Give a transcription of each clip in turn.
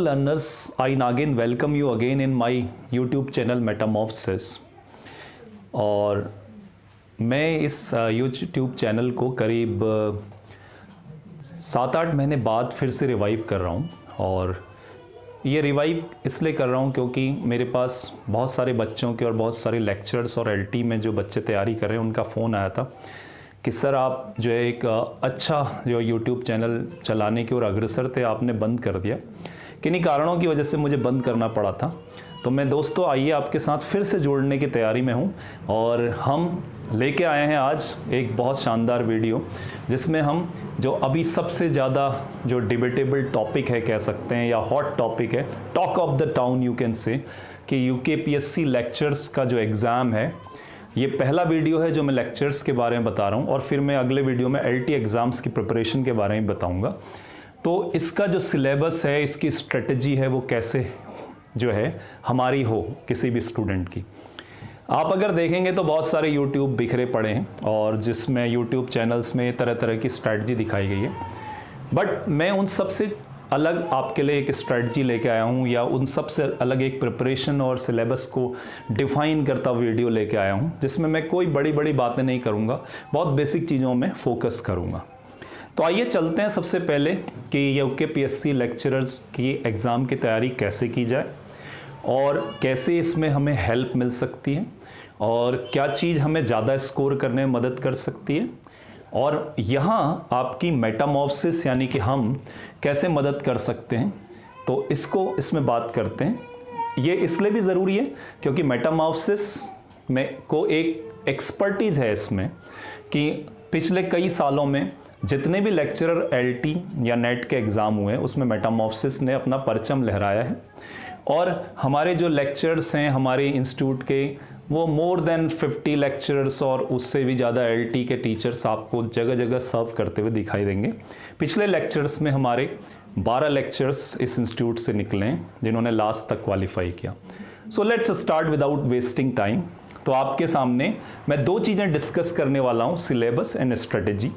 learners, I again welcome you again in my YouTube channel Metamorphosis। और मैं इस YouTube channel को करीब 7-8 महीने बाद फिर से रिवाइव कर रहा हूँ। और ये रिवाइव इसलिए कर रहा हूँ क्योंकि मेरे पास बहुत सारे बच्चों के और बहुत सारे लेक्चर्स और LT में जो बच्चे तैयारी कर रहे हैं उनका फ़ोन आया था कि सर आप जो है एक अच्छा जो YouTube चैनल चलाने की ओर अग्रसर थे, आपने बंद कर दिया। किन्हीं कारणों की वजह से मुझे बंद करना पड़ा था। तो मैं दोस्तों आइए आपके साथ फिर से जुड़ने की तैयारी में हूँ और हम लेके आए हैं आज एक बहुत शानदार वीडियो जिसमें हम जो अभी सबसे ज़्यादा जो डिबेटेबल टॉपिक है कह सकते हैं या हॉट टॉपिक है, talk of the town you can say, कि UKPSC लेक्चर्स का जो एग्ज़ाम है, ये पहला वीडियो है जो मैं लेक्चर्स के बारे में बता रहा हूँ और फिर मैं अगले वीडियो में LT एग्ज़ाम्स की प्रिपरेशन के बारे में बताऊँगा। तो इसका जो सिलेबस है, इसकी स्ट्रेटजी है, वो कैसे जो है हमारी हो किसी भी स्टूडेंट की। आप अगर देखेंगे तो बहुत सारे YouTube बिखरे पड़े हैं और जिसमें YouTube चैनल्स में तरह तरह की स्ट्रेटजी दिखाई गई है, बट मैं उन सब से अलग आपके लिए एक स्ट्रेटजी लेके आया हूँ या उन सब से अलग एक प्रिपरेशन और सिलेबस को डिफ़ाइन करता वीडियो लेके आया हूँ जिसमें मैं कोई बड़ी बड़ी बातें नहीं करूँगा, बहुत बेसिक चीज़ों में फोकस करूँगा। तो आइए चलते हैं सबसे पहले कि UKPSC लेक्चरर्स की एग्ज़ाम की तैयारी कैसे की जाए और कैसे इसमें हमें हेल्प मिल सकती है और क्या चीज़ हमें ज़्यादा स्कोर करने में मदद कर सकती है और यहाँ आपकी मेटामॉर्फोसिस यानी कि हम कैसे मदद कर सकते हैं। तो इसमें बात करते हैं। ये इसलिए भी ज़रूरी है क्योंकि मेटामॉर्फोसिस में को एक एक्सपर्टीज़ है इसमें कि पिछले कई सालों में जितने भी लेक्चरर LT या नेट के एग्ज़ाम हुए उसमें मेटामॉर्फोसिस ने अपना परचम लहराया है और हमारे जो लेक्चर्स हैं हमारे इंस्टीट्यूट के, वो मोर देन 50 लेक्चरर्स और उससे भी ज़्यादा LT के टीचर्स आपको जगह जगह सर्व करते हुए दिखाई देंगे। पिछले लेक्चर्स में हमारे 12 लेक्चर्स इस इंस्टीट्यूट से निकले हैं जिन्होंने लास्ट तक क्वालिफाई किया। So let's start without wasting time. तो आपके सामने मैं 2 चीज़ें डिस्कस करने वाला हूँ, सिलेबस एंड स्ट्रेटेजी।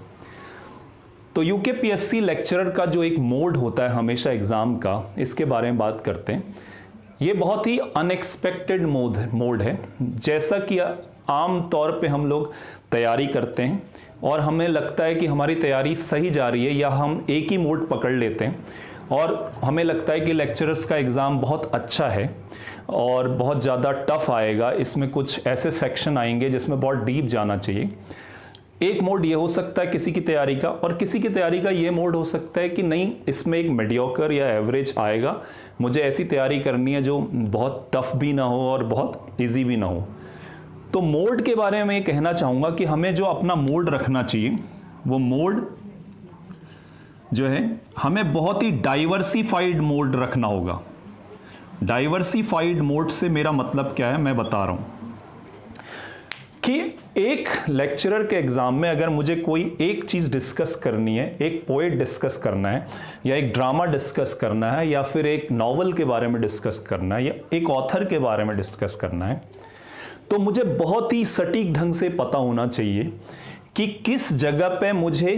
तो UKPSC लेक्चरर का जो एक मोड होता है हमेशा एग्ज़ाम का, इसके बारे में बात करते हैं। ये बहुत ही अनएक्सपेक्टेड मोड है। जैसा कि आम तौर पे हम लोग तैयारी करते हैं और हमें लगता है कि हमारी तैयारी सही जा रही है या हम एक ही मोड पकड़ लेते हैं और हमें लगता है कि लेक्चरर्स का एग्ज़ाम बहुत अच्छा है और बहुत ज़्यादा टफ आएगा, इसमें कुछ ऐसे सेक्शन आएंगे जिसमें बहुत डीप जाना चाहिए। एक मोड ये हो सकता है किसी की तैयारी का, और किसी की तैयारी का ये मोड हो सकता है कि नहीं, इसमें एक मीडियोकर या एवरेज आएगा, मुझे ऐसी तैयारी करनी है जो बहुत टफ भी ना हो और बहुत इजी भी ना हो। तो मोड के बारे में ये कहना चाहूँगा कि हमें जो अपना मोड रखना चाहिए वो मोड जो है हमें बहुत ही डाइवर्सिफाइड मोड रखना होगा। डाइवर्सिफाइड मोड से मेरा मतलब क्या है मैं बता रहा हूँ कि एक लेक्चरर के एग्ज़ाम में अगर मुझे कोई एक चीज़ डिस्कस करनी है, एक पोएट डिस्कस करना है या एक ड्रामा डिस्कस करना है या फिर एक नॉवल के बारे में डिस्कस करना है या एक ऑथर के बारे में डिस्कस करना है, तो मुझे बहुत ही सटीक ढंग से पता होना चाहिए कि किस जगह पे मुझे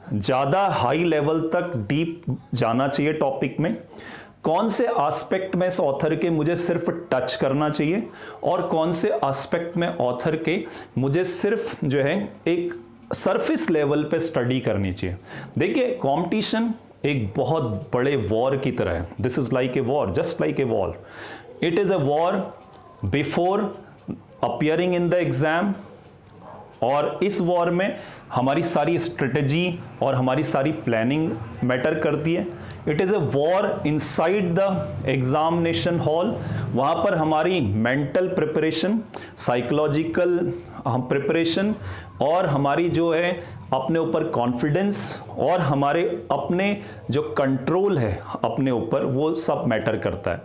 ज़्यादा हाई लेवल तक डीप जाना चाहिए टॉपिक में, कौन से एस्पेक्ट में इस ऑथर के मुझे सिर्फ टच करना चाहिए और कौन से एस्पेक्ट में ऑथर के मुझे सिर्फ जो है एक सरफेस लेवल पे स्टडी करनी चाहिए। देखिए, कंपटीशन एक बहुत बड़े वॉर की तरह है। This is like a war, just like a war. It is a war before appearing in the exam, और इस वॉर में हमारी सारी स्ट्रेटजी और हमारी सारी प्लानिंग मैटर करती है। It is a war inside the examination hall. वहाँ पर हमारी मेंटल प्रिपरेशन, साइकोलॉजिकल प्रिपरेशन और हमारी जो है अपने ऊपर कॉन्फिडेंस और हमारे अपने जो कंट्रोल है अपने ऊपर, वो सब मैटर करता है।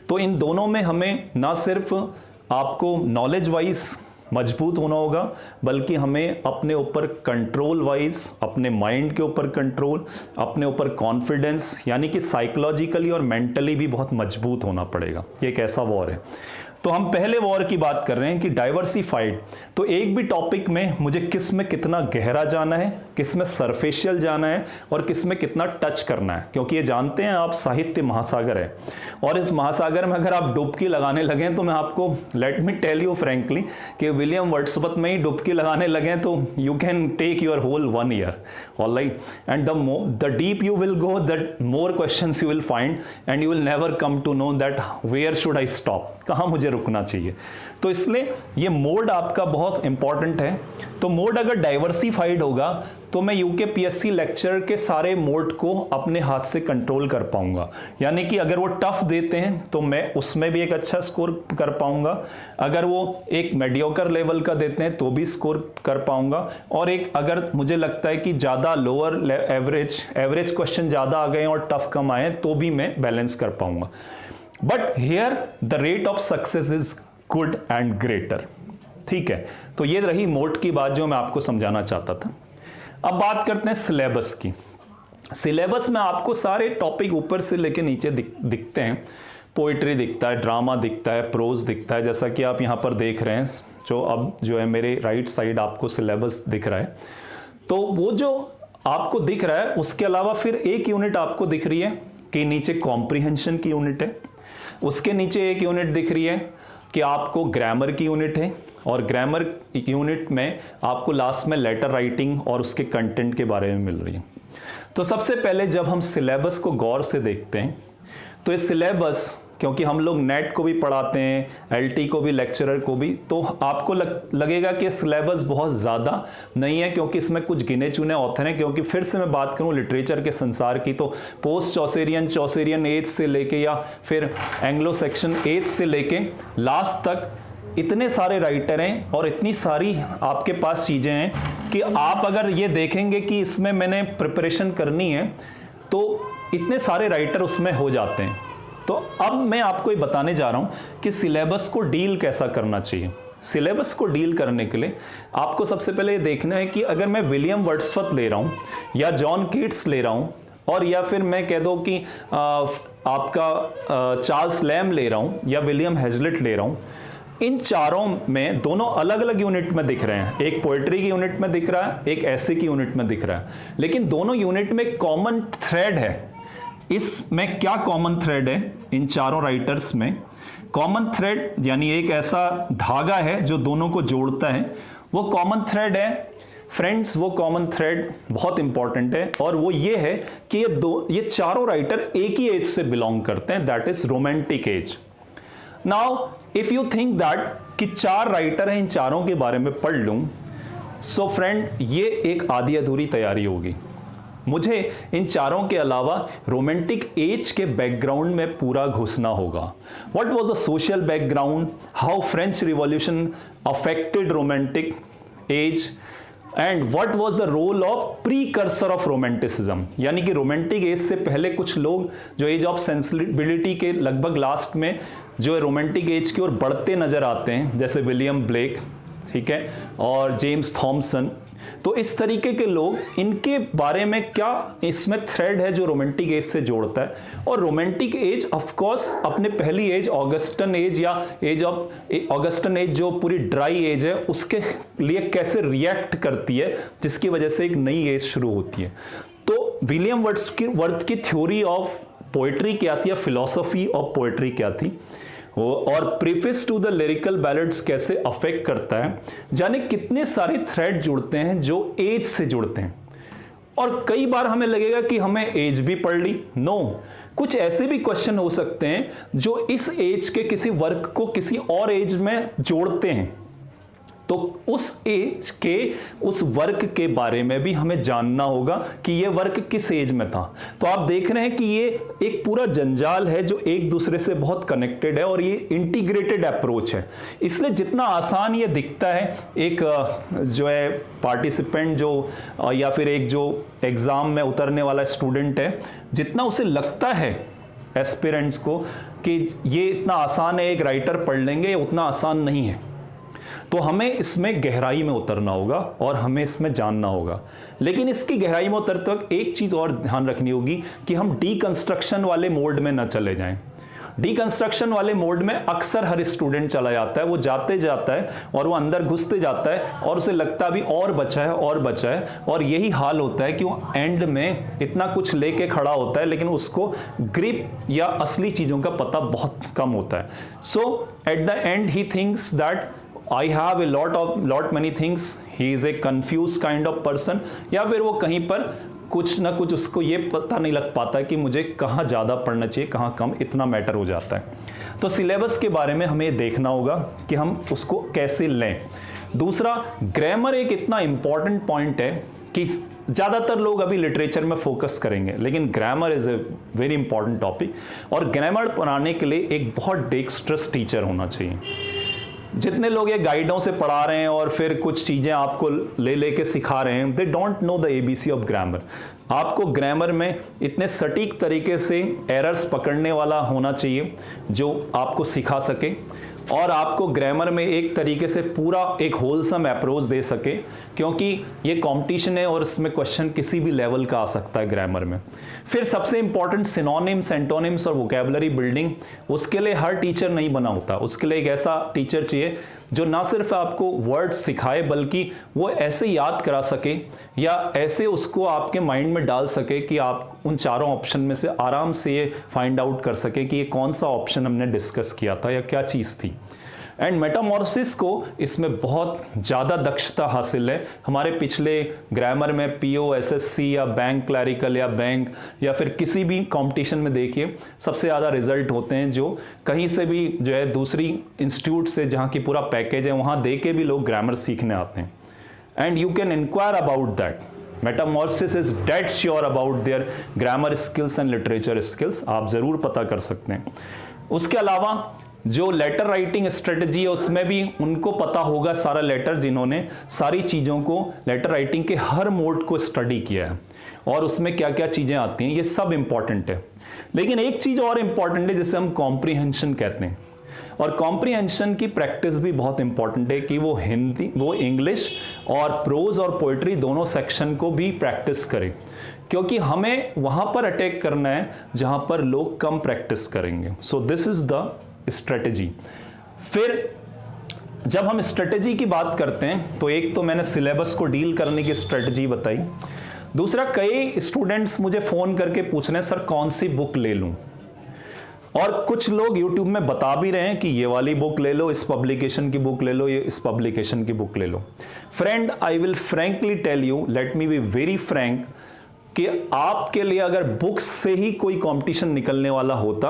तो इन दोनों में हमें ना सिर्फ आपको नॉलेज वाइज मजबूत होना होगा, बल्कि हमें अपने ऊपर कंट्रोल वाइज, अपने माइंड के ऊपर कंट्रोल, अपने ऊपर कॉन्फिडेंस यानी कि साइकोलॉजिकली और मेंटली भी बहुत मजबूत होना पड़ेगा। ये एक ऐसा वॉर है। तो हम पहले वॉर की बात कर रहे हैं कि डाइवर्सिफाइड, तो एक भी टॉपिक में मुझे किस में कितना गहरा जाना है, किस में सरफेशियल जाना है और किस में कितना टच करना है, क्योंकि ये जानते हैं आप साहित्य महासागर है और इस महासागर में अगर आप डुबकी लगाने लगें तो मैं आपको let me tell you frankly कि विलियम वर्ड्सवर्थ में ही डुबकी लगाने लगें तो you can take your whole 1 year, alright, and the deep you will go that more questions you will find and you will never come to know that where should I stop, कहाँ मुझे रुकना चाहिए। तो इसलिए ये mode आपका बहुत important है। तो मोड अगर डाइवर्सिफाइड होगा तो मैं यूके पीएससी लेक्चर के सारे मोड को अपने हाथ से कंट्रोल कर पाऊंगा, यानी कि अगर वो टफ देते हैं तो मैं उसमें भी एक अच्छा स्कोर कर पाऊंगा, अगर वो एक मेडियोकर लेवल का देते हैं तो भी स्कोर कर पाऊंगा, और एक अगर मुझे लगता है कि ज़्यादा लोअर एवरेज क्वेश्चन ज़्यादा आ गए और टफ कम आए तो भी मैं बैलेंस कर पाऊंगा। But here the rate of success is good and greater. ठीक है, तो ये रही मोड की बात जो मैं आपको समझाना चाहता था। अब बात करते हैं सिलेबस की। सिलेबस में आपको सारे टॉपिक ऊपर से लेके नीचे दिखते हैं। पोइट्री दिखता है, ड्रामा दिखता है, प्रोज दिखता है, जैसा कि आप यहाँ पर देख रहे हैं जो है मेरे राइट साइड आपको सिलेबस दिख रहा है। तो वो जो आपको दिख रहा है उसके अलावा फिर एक यूनिट आपको दिख रही है कि नीचे कॉम्प्रिहेंशन की यूनिट है, उसके नीचे एक यूनिट दिख रही है कि आपको ग्रामर की यूनिट है, और ग्रामर यूनिट में आपको लास्ट में लेटर राइटिंग और उसके कंटेंट के बारे में मिल रही है। तो सबसे पहले जब हम सिलेबस को गौर से देखते हैं तो ये सिलेबस, क्योंकि हम लोग नेट को भी पढ़ाते हैं, एलटी को भी, लेक्चरर को भी, तो आपको लगेगा कि सिलेबस बहुत ज़्यादा नहीं है क्योंकि इसमें कुछ गिने चुने ऑथर हैं। क्योंकि फिर से मैं बात करूं लिटरेचर के संसार की तो पोस्ट चौसेरियन एज से लेके या फिर एंग्लो सेक्शन एज से लेके लास्ट तक इतने सारे राइटर हैं और इतनी सारी आपके पास चीज़ें हैं कि आप अगर ये देखेंगे कि इसमें मैंने प्रिपरेशन करनी है तो इतने सारे राइटर उसमें हो जाते हैं। तो अब मैं आपको ये बताने जा रहा हूं कि सिलेबस को डील कैसा करना चाहिए। सिलेबस को डील करने के लिए आपको सबसे पहले ये देखना है कि अगर मैं विलियम वर्ड्सवर्थ ले रहा हूं या जॉन कीट्स ले रहा हूं और या फिर मैं कह दो कि आपका चार्ल्स लैम ले रहा हूं या विलियम हेजलिट ले रहा हूं, इन चारों में दोनों अलग अलग यूनिट में दिख रहे हैं। एक पोएट्री की यूनिट में दिख रहा है, एक ऐसे की यूनिट में दिख रहा है, लेकिन दोनों यूनिट में कॉमन थ्रेड है। इसमें क्या कॉमन थ्रेड है इन चारों राइटर्स में? कॉमन थ्रेड यानी एक ऐसा धागा है जो दोनों को जोड़ता है, वो कॉमन थ्रेड है फ्रेंड्स। वो कॉमन थ्रेड बहुत इंपॉर्टेंट है और वो ये है कि ये चारों राइटर एक ही एज से बिलोंग करते हैं, that is romantic as. Now if you think that कि 4 राइटर हैं, इन चारों के बारे में पढ़ लूं, सो फ्रेंड ये एक आधी अधूरी तैयारी होगी। मुझे इन चारों के अलावा रोमांटिक एज के बैकग्राउंड में पूरा घुसना होगा। What was the social background, how French revolution affected romantic age, and what was the role of precursor of romanticism, यानी कि रोमांटिक एज से पहले कुछ लोग जो एज ऑफ सेंसिबिलिटी के लगभग लास्ट में जो रोमांटिक एज की ओर बढ़ते नजर आते हैं, जैसे विलियम ब्लेक, ठीक है, और जेम्स थॉमसन। तो इस तरीके के लोग, इनके बारे में क्या इसमें थ्रेड है जो रोमांटिक एज से जोड़ता है। और रोमांटिक एज ऑफ कोर्स अपने पहली एज ऑगस्टन एज या एज ऑफ ऑगस्टन एज जो पूरी ड्राई एज है उसके लिए कैसे रिएक्ट करती है, जिसकी वजह से एक नई एज शुरू होती है। तो विलियम वर्ड्सवर्थ की थ्योरी ऑफ पोएट्री क्या थी या फिलॉसफी ऑफ पोएट्री क्या थी, और preface to the lyrical ballads कैसे अफेक्ट करता है, जाने कितने सारे थ्रेड जुड़ते हैं जो एज से जुड़ते हैं। और कई बार हमें लगेगा कि हमें एज भी पढ़ ली, नो, कुछ ऐसे भी क्वेश्चन हो सकते हैं जो इस एज के किसी वर्क को किसी और एज में जोड़ते हैं। तो उस एज के उस वर्क के बारे में भी हमें जानना होगा कि ये वर्क किस एज में था। तो आप देख रहे हैं कि ये एक पूरा जंजाल है जो एक दूसरे से बहुत कनेक्टेड है और ये इंटीग्रेटेड अप्रोच है। इसलिए जितना आसान ये दिखता है एक जो है पार्टिसिपेंट जो या फिर एक जो एग्जाम में उतरने वाला स्टूडेंट है, जितना उसे लगता है एस्पिरेंट्स को कि ये इतना आसान है, एक राइटर पढ़ लेंगे, उतना आसान नहीं है। तो हमें इसमें गहराई में उतरना होगा और हमें इसमें जानना होगा। लेकिन इसकी गहराई में उतरते वक्त एक चीज़ और ध्यान रखनी होगी कि हम डीकंस्ट्रक्शन वाले मोड में न चले जाएं। डिकंस्ट्रक्शन वाले मोड में अक्सर हर स्टूडेंट चला जाता है, वो जाते जाता है और वो अंदर घुसते जाता है और उसे लगता भी और बचा है और बचा है, और यही हाल होता है कि वो एंड में इतना कुछ लेके खड़ा होता है लेकिन उसको ग्रिप या असली चीज़ों का पता बहुत कम होता है। So at the end he thinks that I have a lot many things, he is a confused kind of person, या फिर वो कहीं पर कुछ ना कुछ उसको ये पता नहीं लग पाता कि मुझे कहाँ ज़्यादा पढ़ना चाहिए कहाँ कम, इतना मैटर हो जाता है। तो सिलेबस के बारे में हमें देखना होगा कि हम उसको कैसे लें। दूसरा, ग्रामर एक इतना इम्पॉर्टेंट पॉइंट है कि ज़्यादातर लोग अभी लिटरेचर में फोकस करेंगे, लेकिन grammar is a very important topic, और ग्रामर पढ़ाने के लिए एक बहुत डेक्स्ट्रस टीचर होना चाहिए। जितने लोग ये गाइडों से पढ़ा रहे हैं और फिर कुछ चीज़ें आपको ले लेके सिखा रहे हैं, they don't know the ABC of grammar. आपको ग्रामर में इतने सटीक तरीके से एरर्स पकड़ने वाला होना चाहिए जो आपको सिखा सके, और आपको ग्रामर में एक तरीके से पूरा एक होलसम अप्रोच दे सके, क्योंकि ये कंपटीशन है और इसमें क्वेश्चन किसी भी लेवल का आ सकता है ग्रामर में। फिर सबसे इंपॉर्टेंट सिनोनिम्स, एंटोनिम्स और वोकैबुलरी बिल्डिंग, उसके लिए हर टीचर नहीं बना होता। उसके लिए एक ऐसा टीचर चाहिए जो ना सिर्फ आपको वर्ड्स सिखाए बल्कि वो ऐसे याद करा सके या ऐसे उसको आपके माइंड में डाल सके कि आप उन चारों ऑप्शन में से आराम से ये फाइंड आउट कर सके कि ये कौन सा ऑप्शन हमने डिस्कस किया था या क्या चीज़ थी। एंड मेटामॉर्फोसिस को इसमें बहुत ज़्यादा दक्षता हासिल है। हमारे पिछले ग्रामर में PO, SSC या बैंक क्लैरिकल या बैंक या फिर किसी भी कंपटीशन में देखिए, सबसे ज़्यादा रिजल्ट होते हैं जो कहीं से भी जो है दूसरी इंस्टीट्यूट से जहाँ की पूरा पैकेज है वहाँ दे के भी लोग ग्रामर सीखने आते हैं। And you can enquire about that. Metamorphosis is dead sure about their grammar skills and literature skills, आप ज़रूर पता कर सकते हैं। उसके अलावा जो लेटर राइटिंग स्ट्रेटजी है उसमें भी उनको पता होगा सारा लेटर, जिन्होंने सारी चीज़ों को लेटर राइटिंग के हर मोड को स्टडी किया है और उसमें क्या क्या चीज़ें आती हैं, ये सब इंपॉर्टेंट है। लेकिन एक चीज़ और इम्पॉर्टेंट है जिसे हम कॉम्प्रीहेंशन कहते हैं, और कॉम्प्रीहेंशन की प्रैक्टिस भी बहुत इंपॉर्टेंट है कि वो हिंदी, वो इंग्लिश और प्रोज और पोइट्री दोनों सेक्शन को भी प्रैक्टिस करें, क्योंकि हमें वहाँ पर अटैक करना है जहाँ पर लोग कम प्रैक्टिस करेंगे। So this is the strategy. फिर जब हम स्ट्रेटजी की बात करते हैं तो एक तो मैंने सिलेबस को डील करने की स्ट्रेटजी बताई। दूसरा, कई स्टूडेंट्स मुझे फ़ोन करके पूछ रहे हैं सर कौन सी बुक ले लूँ, और कुछ लोग YouTube में बता भी रहे हैं कि ये वाली बुक ले लो, इस पब्लिकेशन की बुक ले लो, ये इस पब्लिकेशन की बुक ले लो। Friend, I will frankly tell you, let me be very frank, कि आपके लिए अगर बुक्स से ही कोई कंपटीशन निकलने वाला होता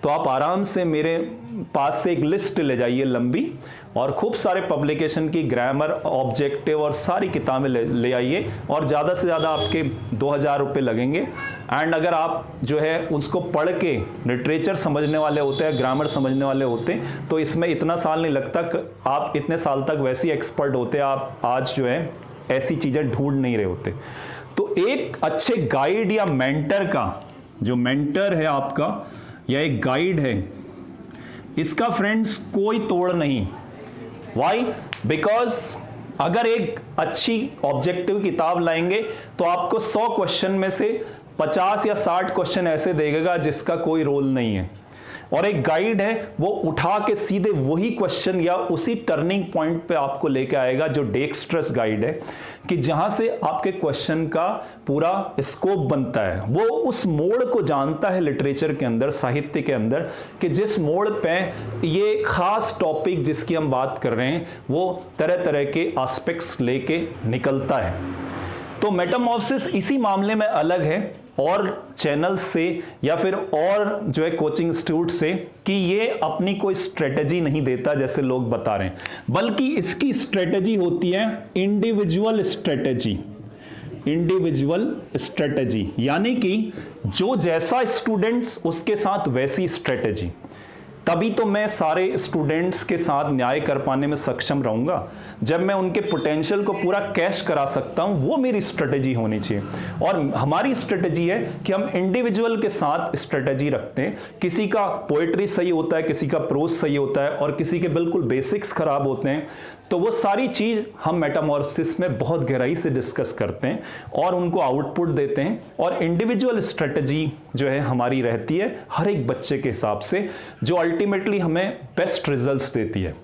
तो आप आराम से मेरे पास से एक लिस्ट ले जाइए लंबी, और खूब सारे पब्लिकेशन की ग्रामर, ऑब्जेक्टिव और सारी किताबें ले आइए, और ज़्यादा से ज़्यादा आपके 2000 रुपये लगेंगे। एंड अगर आप जो है उसको पढ़ के लिटरेचर समझने वाले होते हैं, ग्रामर समझने वाले होते हैं, तो इसमें इतना साल नहीं लगता। आप इतने साल तक वैसे ही एक्सपर्ट होते, आप आज जो है ऐसी चीज़ें ढूंढ नहीं रहे होते। तो एक अच्छे गाइड या मेंटर का, जो मेंटर है आपका या एक गाइड है, इसका फ्रेंड्स कोई तोड़ नहीं। वाई? बिकॉज अगर एक अच्छी ऑब्जेक्टिव किताब लाएंगे तो आपको 100 क्वेश्चन में से 50 या 60 क्वेश्चन ऐसे देगा जिसका कोई रोल नहीं है, और एक गाइड है वो उठा के सीधे वही क्वेश्चन या उसी टर्निंग पॉइंट पे आपको लेके आएगा, जो डेक्स्ट्रस गाइड है, कि जहां से आपके क्वेश्चन का पूरा स्कोप बनता है। वो उस मोड़ को जानता है लिटरेचर के अंदर, साहित्य के अंदर, कि जिस मोड़ पे ये खास टॉपिक जिसकी हम बात कर रहे हैं वो तरह तरह के एस्पेक्ट्स लेके निकलता है। तो मेटामॉर्फोसिस इसी मामले में अलग है और चैनल से या फिर और जो है कोचिंग इंस्टीट्यूट से, कि ये अपनी कोई स्ट्रेटजी नहीं देता जैसे लोग बता रहे हैं, बल्कि इसकी स्ट्रेटजी होती है इंडिविजुअल स्ट्रेटजी। इंडिविजुअल स्ट्रेटजी यानी कि जो जैसा स्टूडेंट्स उसके साथ वैसी स्ट्रेटजी। तभी तो मैं सारे स्टूडेंट्स के साथ न्याय कर पाने में सक्षम रहूंगा, जब मैं उनके पोटेंशियल को पूरा कैश करा सकता हूं। वो मेरी स्ट्रेटजी होनी चाहिए, और हमारी स्ट्रेटजी है कि हम इंडिविजुअल के साथ स्ट्रेटजी रखते हैं। किसी का पोएट्री सही होता है, किसी का प्रोज सही होता है, और किसी के बिल्कुल बेसिक्स खराब होते हैं, तो वो सारी चीज़ हम मेटामॉर्फोसिस में बहुत गहराई से डिस्कस करते हैं और उनको आउटपुट देते हैं, और इंडिविजुअल स्ट्रेटजी जो है हमारी रहती है हर एक बच्चे के हिसाब से, जो अल्टीमेटली हमें बेस्ट रिजल्ट्स देती है।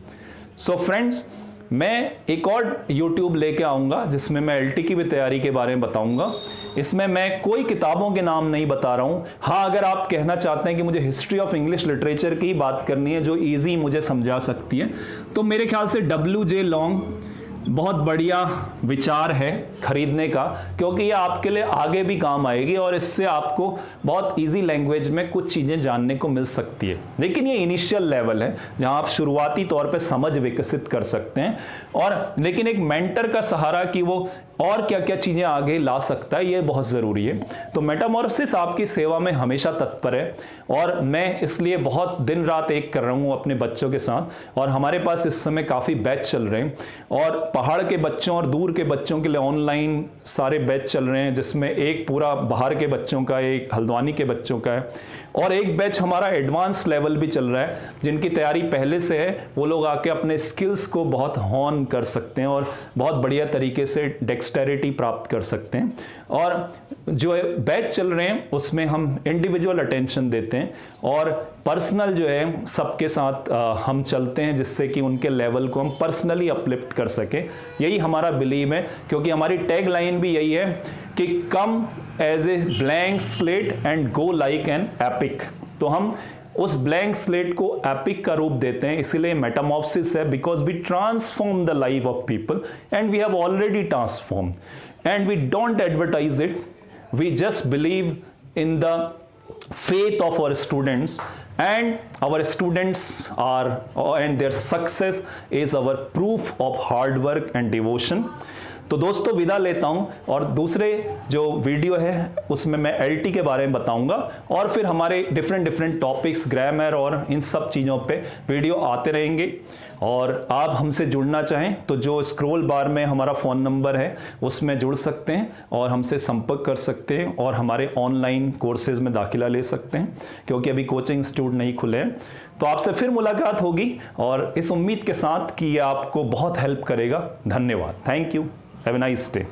सो फ्रेंड्स, मैं एक और YouTube लेके आऊँगा जिसमें मैं LT की भी तैयारी के बारे में बताऊँगा। इसमें मैं कोई किताबों के नाम नहीं बता रहा हूँ। हाँ, अगर आप कहना चाहते हैं कि मुझे हिस्ट्री ऑफ इंग्लिश लिटरेचर की बात करनी है जो ईजी मुझे समझा सकती है, तो मेरे ख्याल से WJ लॉन्ग बहुत बढ़िया विचार है खरीदने का, क्योंकि ये आपके लिए आगे भी काम आएगी और इससे आपको बहुत इजी लैंग्वेज में कुछ चीज़ें जानने को मिल सकती है। लेकिन ये इनिशियल लेवल है जहां आप शुरुआती तौर पे समझ विकसित कर सकते हैं, और लेकिन एक मेंटर का सहारा कि वो और क्या क्या चीज़ें आगे ला सकता है, ये बहुत ज़रूरी है। तो मेटामॉर्फोसिस आपकी सेवा में हमेशा तत्पर है, और मैं इसलिए बहुत दिन रात एक कर रहा हूँ अपने बच्चों के साथ। और हमारे पास इस समय काफ़ी बैच चल रहे हैं, और पहाड़ के बच्चों और दूर के बच्चों के लिए ऑनलाइन सारे बैच चल रहे हैं, जिसमें एक पूरा बाहर के बच्चों का, एक हल्द्वानी के बच्चों का है, और एक बैच हमारा एडवांस लेवल भी चल रहा है। जिनकी तैयारी पहले से है वो लोग आके अपने स्किल्स को बहुत हॉन कर सकते हैं और बहुत बढ़िया तरीके से डेक्सटेरिटी प्राप्त कर सकते हैं। और जो बैच चल रहे हैं उसमें हम इंडिविजुअल अटेंशन देते हैं और पर्सनल जो है सबके साथ हम चलते हैं, जिससे कि उनके लेवल को हम पर्सनली अपलिफ्ट कर सके। यही हमारा बिलीव है, क्योंकि हमारी टैग लाइन भी यही है कि come as a blank slate and go like an epic. तो हम उस ब्लैंक स्लेट को एपिक का रूप देते हैं, इसीलिए मेटामॉर्फोसिस है, because we transform the life of people and we have already transform and we don't advertise it, we just believe in the faith of our students, and our students are and their success is our proof of hard work and devotion। तो दोस्तों विदा लेता हूं, और दूसरे जो video है उसमें मैं LT के बारे में बताऊंगा, और फिर हमारे डिफरेंट टॉपिक्स, ग्रामर और इन सब चीज़ों पे वीडियो आते रहेंगे। और आप हमसे जुड़ना चाहें तो जो स्क्रॉल बार में हमारा फ़ोन नंबर है उसमें जुड़ सकते हैं और हमसे संपर्क कर सकते हैं, और हमारे ऑनलाइन कोर्सेज में दाखिला ले सकते हैं, क्योंकि अभी कोचिंग इंस्टीट्यूट नहीं खुले हैं। तो आपसे फिर मुलाकात होगी, और इस उम्मीद के साथ कि ये आपको बहुत हेल्प करेगा। धन्यवाद। Thank you. Have a nice day.